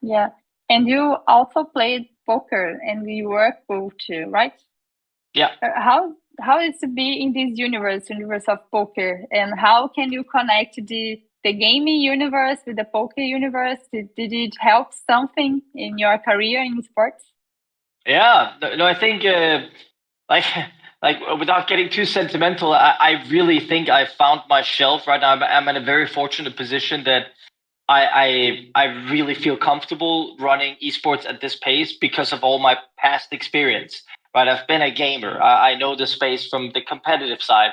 Yeah. And you also played poker and you work both too, right? Yeah. How is to be in this universe of poker, and how can you connect the gaming universe with the poker universe? Did it help something in your career in sports? Yeah, no, I think like like without getting too sentimental, I really think I found my shelf right now. I'm in a very fortunate position that I really feel comfortable running esports at this pace because of all my past experience. Right, I've been a gamer. I know the space from the competitive side.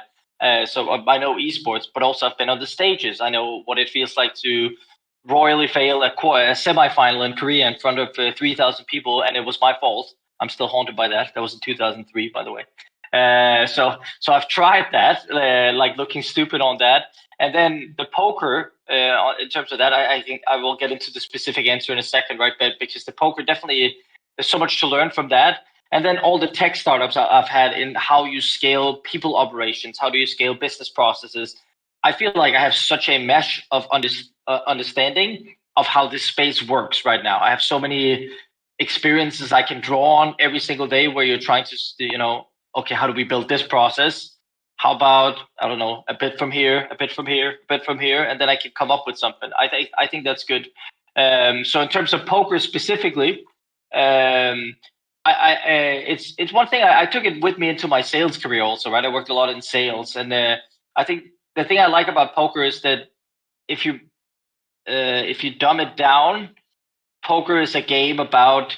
So I know esports, but also I've been on the stages. I know what it feels like to royally fail a semifinal in Korea in front of 3,000 people, and it was my fault. I'm still haunted by that. That was in 2003, by the way. So I've tried that, like looking stupid on that, and then the poker. In terms of that, I think I will get into the specific answer in a second, right? But because the poker definitely, there's so much to learn from that, and then all the tech startups I've had in how you scale people operations, how do you scale business processes. I feel like I have such a mesh of understanding of how this space works right now. I have so many experiences I can draw on every single day where you're trying to, okay, how do we build this process? How about, I don't know, a bit from here, a bit from here, a bit from here, and then I can come up with something. I think that's good. So in terms of poker specifically, it's one thing I took it with me into my sales career also, right? I worked a lot in sales, and I think the thing I like about poker is that if you dumb it down, poker is a game about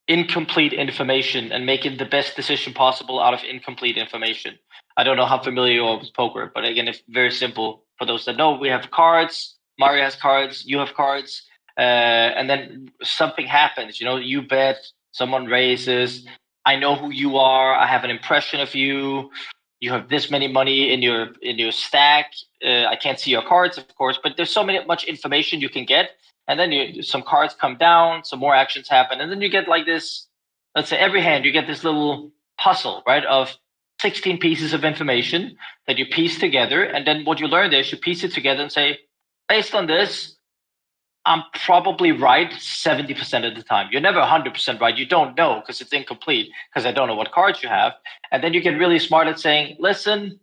incomplete information and making the best decision possible out of incomplete information. I don't know how familiar you are with poker, but again, it's very simple. For those that know, we have cards. Mario has cards. You have cards, and then something happens. You bet. Someone raises. I know who you are. I have an impression of you. You have this many money in your stack. I can't see your cards, of course, but there's much information you can get, and then some cards come down, some more actions happen, and then you get like this. Let's say every hand you get this little puzzle, right, of 16 pieces of information that you piece together, and then what you learn is you piece it together and say, based on this, I'm probably right 70% of the time. You're never 100% right. You don't know because it's incomplete, because I don't know what cards you have. And then you get really smart at saying, listen,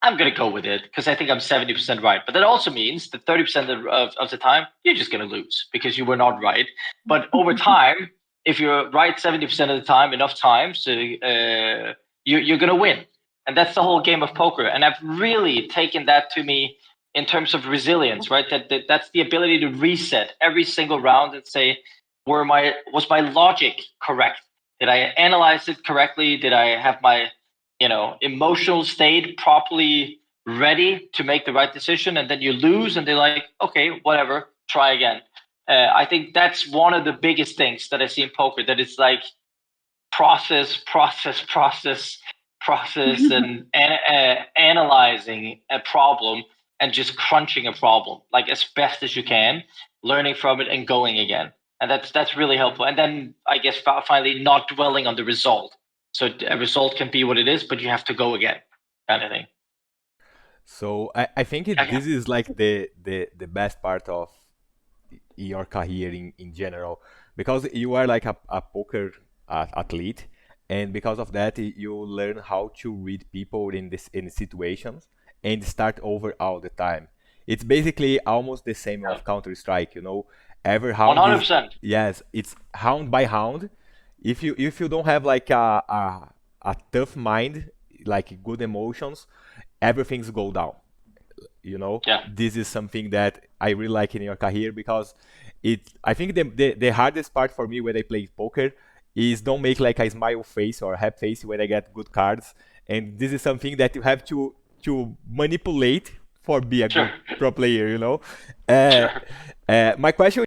I'm going to go with it because I think I'm 70% right. But that also means that 30% of the time, you're just going to lose because you were not right. But over time, if you're right 70% of the time, enough times, you're going to win. And that's the whole game of poker. And I've really taken that to me in terms of resilience, right? That's the ability to reset every single round and say, was my logic correct? Did I analyze it correctly? Did I have my emotional state properly ready to make the right decision? And then you lose and they're like, okay, whatever, try again. I think that's one of the biggest things that I see in poker, that it's like process, and analyzing a problem and just crunching a problem like as best as you can, learning from it and going again. And that's really helpful. And then I guess finally not dwelling on the result. So a result can be what it is, but you have to go again, kind of thing. So I think Okay. this is like the best part of your career in general, because you are like a poker athlete, and because of that you learn how to read people in situations and start over all the time. It's basically almost the same Yeah. of Counter Strike, every round is, 100%. yes, it's round by round. If you don't have like a tough mind, like good emotions, everything's go down. Yeah. This is something that I really like in your career, because I think the hardest part for me when I play poker is don't make like a smile face or a happy face when I get good cards, and this is something that you have to manipulate for be a good Sure. pro player. uh, Sure. my question